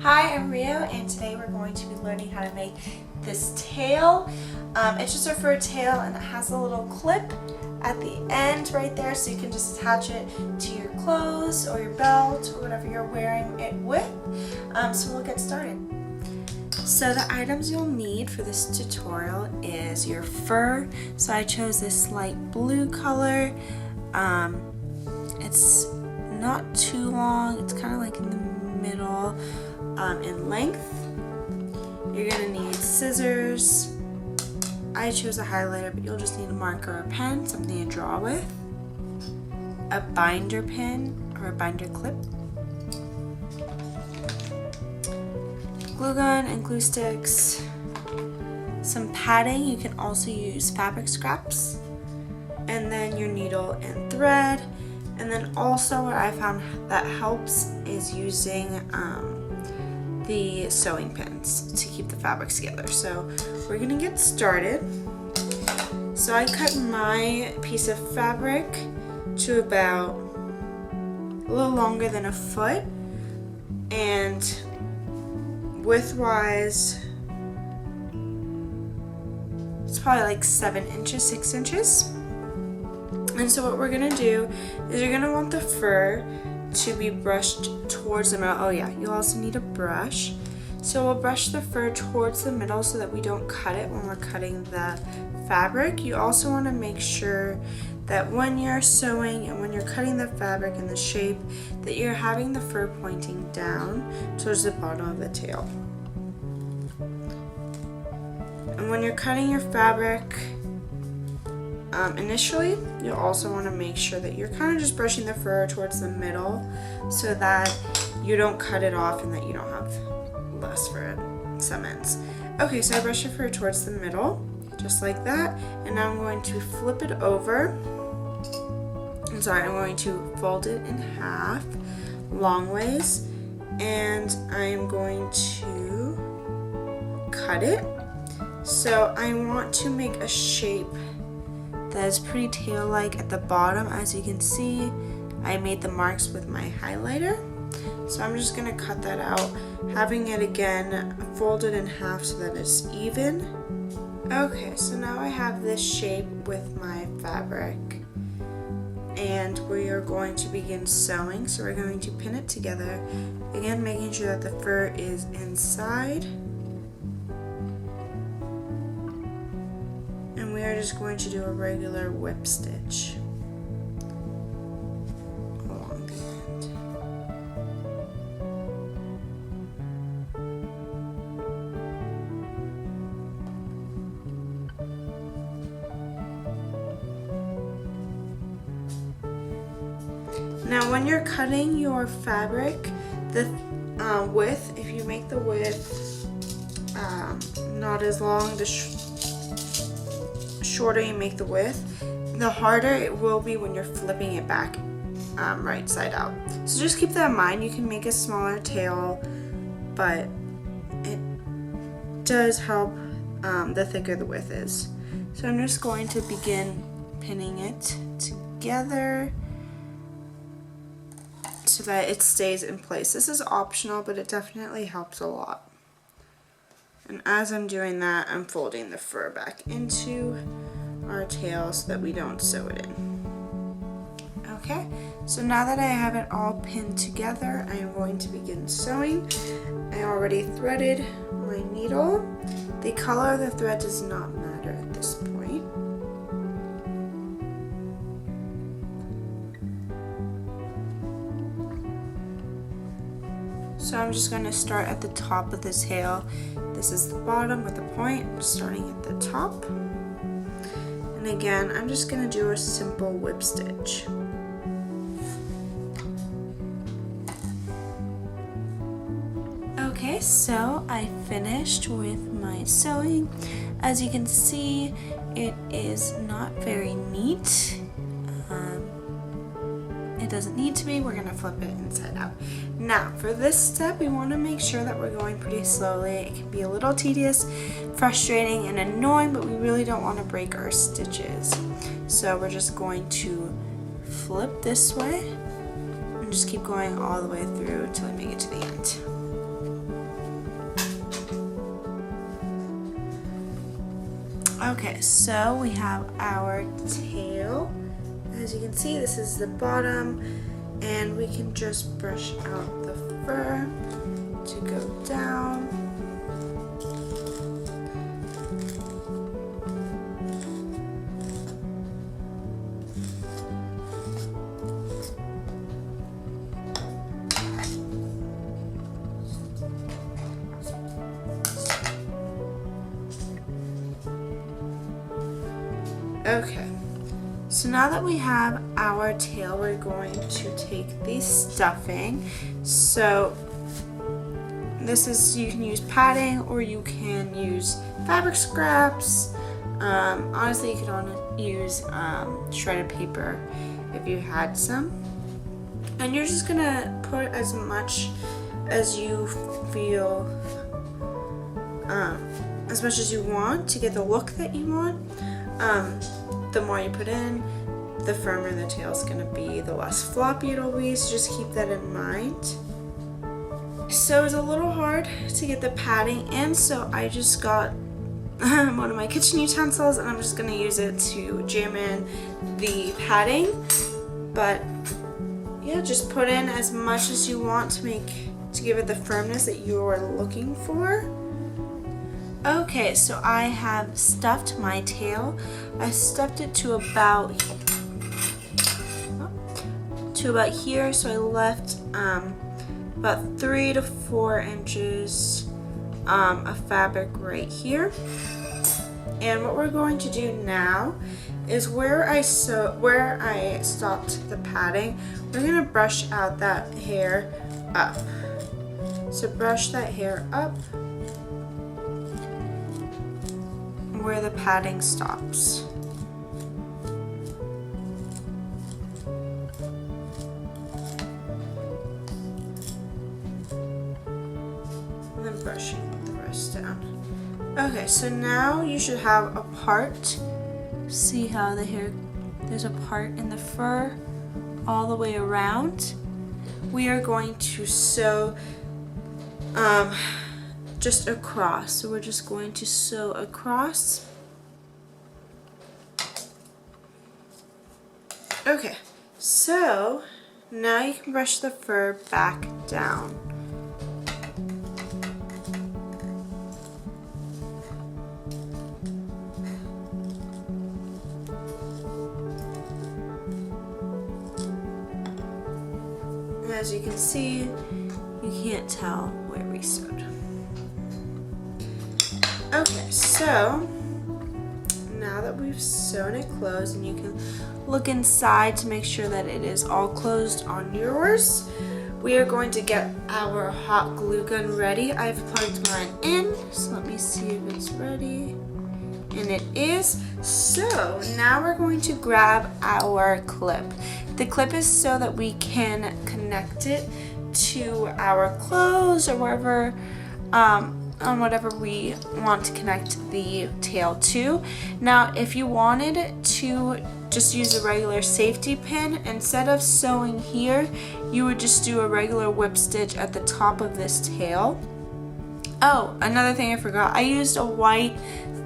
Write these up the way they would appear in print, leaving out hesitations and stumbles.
Hi, I'm Rio, and today we're going to be learning how to make this tail. It's just a fur tail, and it has a little clip at the end right there, so you can just attach it to your clothes or your belt or whatever you're wearing it with. So we'll get started. So the items you'll need for this tutorial is your fur. So I chose this light blue color. It's not too long, it's kind of like in the middle in length. You're gonna need scissors. I chose a highlighter, but you'll just need a marker or pen, something to draw with, a binder pin or a binder clip, glue gun and glue sticks, some padding. You can also use fabric scraps, and then your needle and thread. And then also what I found that helps is using the sewing pins to keep the fabrics together. So we're gonna get started. So I cut my piece of fabric to about a little longer than a foot, and width-wise it's probably like 7 inches, 6 inches. And so what we're gonna do is you're gonna want the fur to be brushed towards the middle. Oh yeah, you'll also need a brush. So we'll brush the fur towards the middle so that we don't cut it when we're cutting the fabric. You also want to make sure that when you're sewing and when you're cutting the fabric in the shape, that you're having the fur pointing down towards the bottom of the tail. And when you're cutting your fabric, initially, you'll also want to make sure that you're kind of just brushing the fur towards the middle so that you don't cut it off and that you don't have less fur at some ends. Okay, so I brushed the fur towards the middle, just like that, and now I'm going to flip it over. I'm going to fold it in half, long ways, and I'm going to cut it. So I want to make a shape that is pretty tail-like at the bottom. As you can see, I made the marks with my highlighter. So I'm just gonna cut that out, having it again folded in half so that it's even. Okay, so now I have this shape with my fabric, and we are going to begin sewing. So we're going to pin it together, again making sure that the fur is inside. And we are just going to do a regular whip stitch along the end. Now when you're cutting your fabric, the width, if you make the width not as long, the shorter you make the width, the harder it will be when you're flipping it back right side out. So just keep that in mind. You can make a smaller tail, but it does help the thicker the width is. So I'm just going to begin pinning it together so that it stays in place. This is optional, but it definitely helps a lot. And as I'm doing that, I'm folding the fur back into our tail so that we don't sew it in. Okay, so now that I have it all pinned together, I am going to begin sewing. I already threaded my needle. The color of the thread does not matter at this point. So I'm just going to start at the top of the tail. This is the bottom with the point, starting at the top. And again, I'm just going to do a simple whip stitch. Okay, so I finished with my sewing. As you can see, it is not very neat. It doesn't need to be. We're going to flip it inside out. Now, for this step, we want to make sure that we're going pretty slowly. It can be a little tedious, frustrating, and annoying, but we really don't want to break our stitches. So we're just going to flip this way and just keep going all the way through until I make it to the end. Okay, so we have our tail. As you can see, this is the bottom, and we can just brush out the fur to go down. Okay, so now that we have our tail, we're going to take the stuffing. So this is, you can use padding or you can use fabric scraps. Honestly, you could use shredded paper if you had some. And you're just gonna put as much as you feel, as much as you want to get the look that you want. The more you put in, the firmer the tail is going to be, the less floppy it'll be, so just keep that in mind. So it's a little hard to get the padding in, so I just got one of my kitchen utensils and I'm just going to use it to jam in the padding. But yeah, just put in as much as you want to give it the firmness that you're looking for. Okay, so I have stuffed my tail. I stuffed it to about here, so I left about 3 to 4 inches of fabric right here. And what we're going to do now is where I stopped the padding, we're going to brush out that hair up. So brush that hair up where the padding stops. And then brushing the rest down. Okay, so now you should have a part. See how the hair, there's a part in the fur all the way around. We are going to sew just across. So we're just going to sew across. Okay, so now you can brush the fur back down. And as you can see, you can't tell where we sewed. Okay, so now that we've sewn it closed, and you can look inside to make sure that it is all closed on yours, we are going to get our hot glue gun ready. I've plugged mine in, so let me see if it's ready. And it is. So now we're going to grab our clip. The clip is so that we can connect it to our clothes or wherever, on whatever we want to connect the tail to. Now, if you wanted to just use a regular safety pin, instead of sewing here, you would just do a regular whip stitch at the top of this tail. Oh, another thing I forgot, I used a white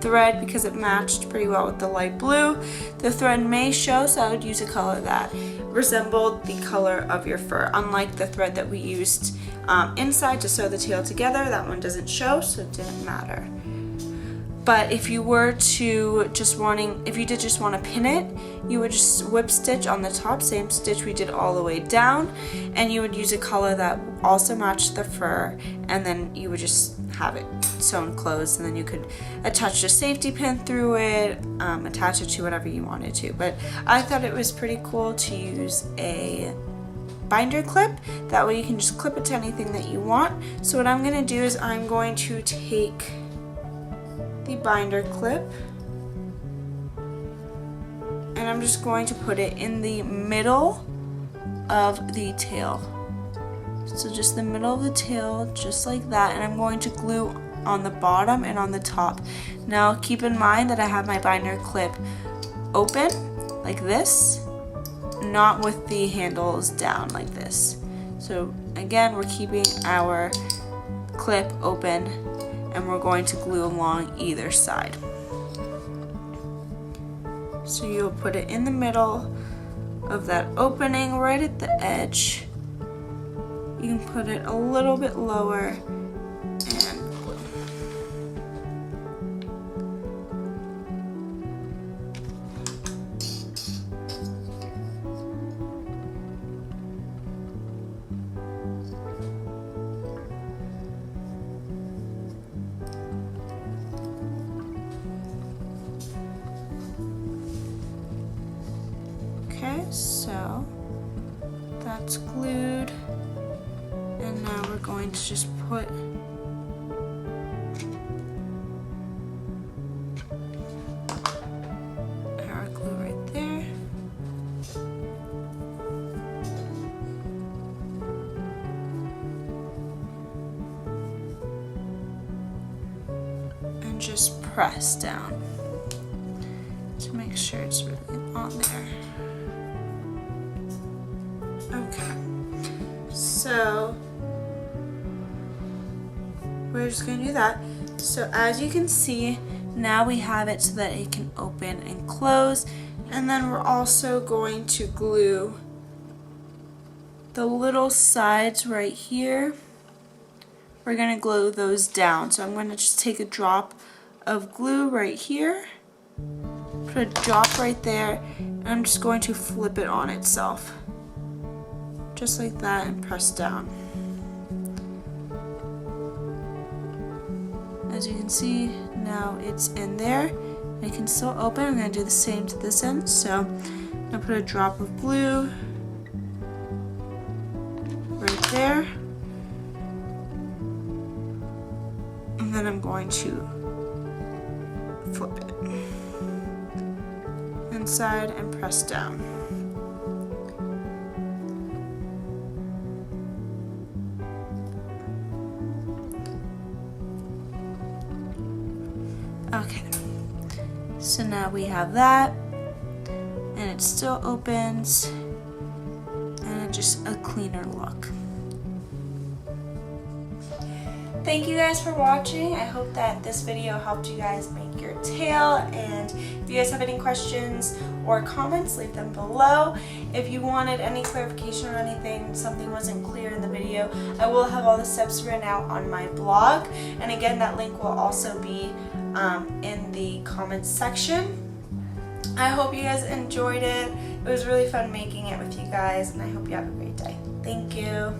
thread because it matched pretty well with the light blue. The thread may show, so I would use a color that resembled the color of your fur, unlike the thread that we used inside to sew the tail together. That one doesn't show, so it didn't matter. But if you were to if you did just want to pin it, you would just whip stitch on the top, same stitch we did all the way down, and you would use a color that also matched the fur, and then you would just have it sewn closed, and then you could attach a safety pin through it, attach it to whatever you wanted to. But I thought it was pretty cool to use a binder clip. That way you can just clip it to anything that you want. So what I'm going to do is I'm going to take the binder clip and I'm just going to put it in the middle of the tail. So just the middle of the tail, just like that, and I'm going to glue on the bottom and on the top. Now keep in mind that I have my binder clip open like this, not with the handles down like this. So again, we're keeping our clip open and we're going to glue along either side. So you'll put it in the middle of that opening right at the edge. You can put it a little bit lower and glue. Okay, so that's glued, and now we're going to just put our glue right there. And just press down to make sure it's really on there. Okay, so we're just going to do that. So as you can see, now we have it so that it can open and close, and then we're also going to glue the little sides right here. We're going to glue those down. So I'm going to just take a drop of glue right here, put a drop right there, and I'm just going to flip it on itself. Just like that, and press down. As you can see, now it's in there. It can still open. I'm going to do the same to this end. So I'm going to put a drop of glue right there. And then I'm going to flip it inside and press down. Okay, so now we have that, and it still opens, and it's just a cleaner look. Thank you guys for watching. I hope that this video helped you guys make your tail, and if you guys have any questions or comments, leave them below. If you wanted any clarification or anything, something wasn't clear in the video, I will have all the steps written out on my blog, and again, that link will also be in the comments section. I hope you guys enjoyed it. It was really fun making it with you guys, and I hope you have a great day. Thank you.